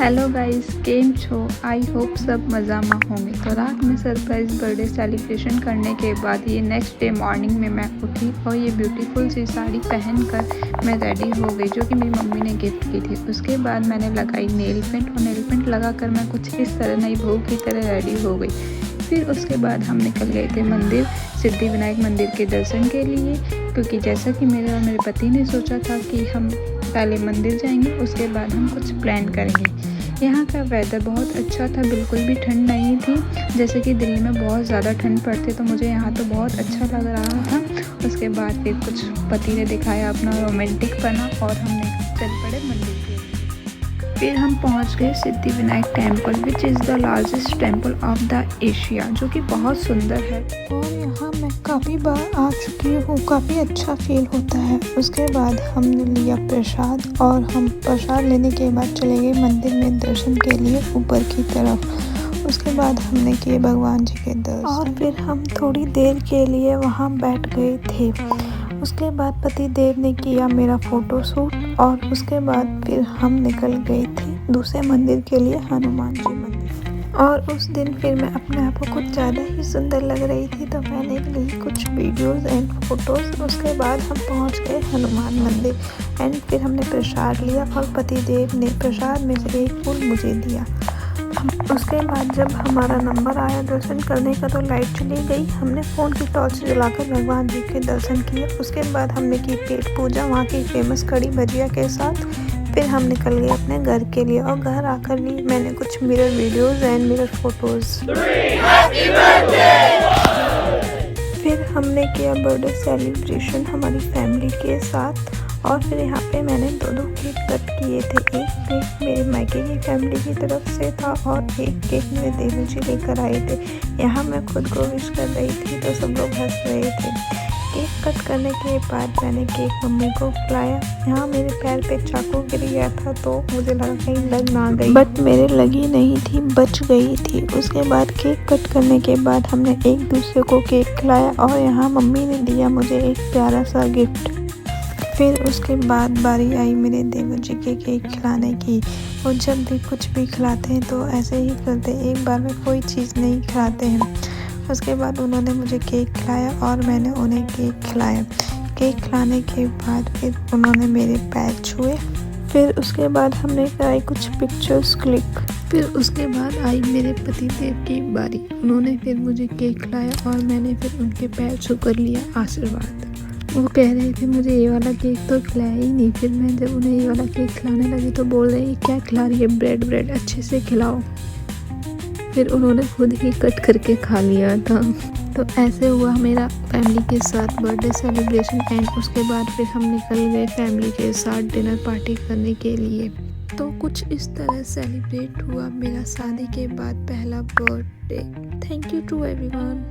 Hello guys, केम छो। I hope सब मज़ा में होंगे। तो रात में सरप्राइज़ बर्थडे सेलिब्रेशन करने के बाद ये नेक्स्ट डे मॉर्निंग में मैं उठी और ये ब्यूटीफुल सी साड़ी पहनकर मैं रेडी हो गई, जो कि मेरी मम्मी ने गिफ्ट की थी। उसके बाद मैंने लगाई नेल पेंट और नेल पेंट लगाकर मैं कुछ इस तरह नई बहू की तरह रेडी हो गई। फिर उसके बाद हम निकल गए थे मंदिर, सिद्धिविनायक मंदिर के दर्शन के लिए, क्योंकि जैसा कि मेरे और मेरे पति ने सोचा था कि हम पहले मंदिर जाएंगे, उसके बाद हम कुछ प्लान करेंगे। यहाँ का वेदर बहुत अच्छा था, बिल्कुल भी ठंड नहीं थी। जैसे कि दिल्ली में बहुत ज़्यादा ठंड पड़ती, तो मुझे यहाँ तो बहुत अच्छा लग रहा था। उसके बाद फिर कुछ पति ने दिखाया अपना रोमांटिक पना और हमने चल पड़े मंदिर के लिए। फिर हम पहुँच गए Siddhivinayak temple, which is the largest temple of the Asia, जो कि बहुत सुंदर है और यहाँ मैं काफ़ी बार आ चुकी हूँ। काफ़ी अच्छा फील होता है। उसके बाद हमने लिया प्रसाद और हम प्रसाद लेने के बाद चले गए मंदिर में दर्शन के लिए ऊपर की तरफ। उसके बाद हमने किए भगवान जी के दर्शन और फिर हम थोड़ी देर के लिए वहाँ बैठ गए थे। उसके बाद पति देव ने किया मेरा फ़ोटो शूट और उसके बाद फिर हम निकल गए थे दूसरे मंदिर के लिए, हनुमान जी मंदिर। और उस दिन फिर मैं अपने आप को कुछ ज़्यादा ही सुंदर लग रही थी, तो मैंने ली कुछ वीडियोस एंड फोटोज़। उसके बाद हम पहुंच गए हनुमान मंदिर एंड फिर हमने प्रसाद लिया और पति देव ने प्रसाद में से एक फूल मुझे दिया। उसके बाद जब हमारा नंबर आया दर्शन करने का, तो लाइट चली गई। हमने फ़ोन की टॉर्च जलाकर भगवान जी के दर्शन किए। उसके बाद हमने की पेट पूजा वहाँ की फेमस कड़ी भजिया के साथ। फिर हम निकल गए अपने घर के लिए और घर आकर भी मैंने कुछ mirror videos and mirror photos. फिर हमने किया बर्थडे सेलिब्रेशन हमारी फैमिली के साथ। और फिर यहाँ पे मैंने दो केक कट किए थे। एक केक मेरे मायके की फैमिली की तरफ से था और एक केक मेरे देवर जी लेकर आए थे। यहाँ मैं खुद को विश कर रही थी तो सब लोग हंस रहे थे। केक कट करने के बाद मैंने केक मम्मी को खिलाया। यहाँ मेरे पैर पे चाकू गिर गया था, तो मुझे लगा कहीं लग ना गई, बट मेरे लगी नहीं थी, बच गई थी। उसके बाद केक कट करने के बाद हमने एक दूसरे को केक खिलाया और यहाँ मम्मी ने दिया मुझे एक प्यारा सा गिफ्ट। फिर उसके बाद बारी आई मेरे देवर जी के केक खिलाने की। वो जब भी कुछ भी खिलाते हैं तो ऐसे ही करते, एक बार में कोई चीज़ नहीं खिलाते हैं। उसके बाद उन्होंने मुझे केक खिलाया और मैंने उन्हें केक खिलाया। केक खिलाने के बाद फिर उन्होंने मेरे पैर छुए। फिर उसके बाद हमने कराई कुछ पिक्चर्स क्लिक। फिर उसके बाद आई मेरे पति देव की बारी। उन्होंने फिर मुझे केक खिलाया और मैंने फिर उनके पैर छू कर लिया आशीर्वाद। वो कह रहे थे मुझे ये वाला केक तो खिलाया ही नहीं। फिर मैं जब उन्हें ये वाला केक खिलाने लगी तो बोल रही क्या खिला रही है, ब्रेड अच्छे से खिलाओ। फिर उन्होंने खुद ही कट करके खा लिया था। तो ऐसे हुआ मेरा फैमिली के साथ बर्थडे सेलिब्रेशन एंड उसके बाद फिर हम निकल गए फैमिली के साथ डिनर पार्टी करने के लिए। तो कुछ इस तरह सेलिब्रेट हुआ मेरा शादी के बाद पहला birthday. Thank you to everyone.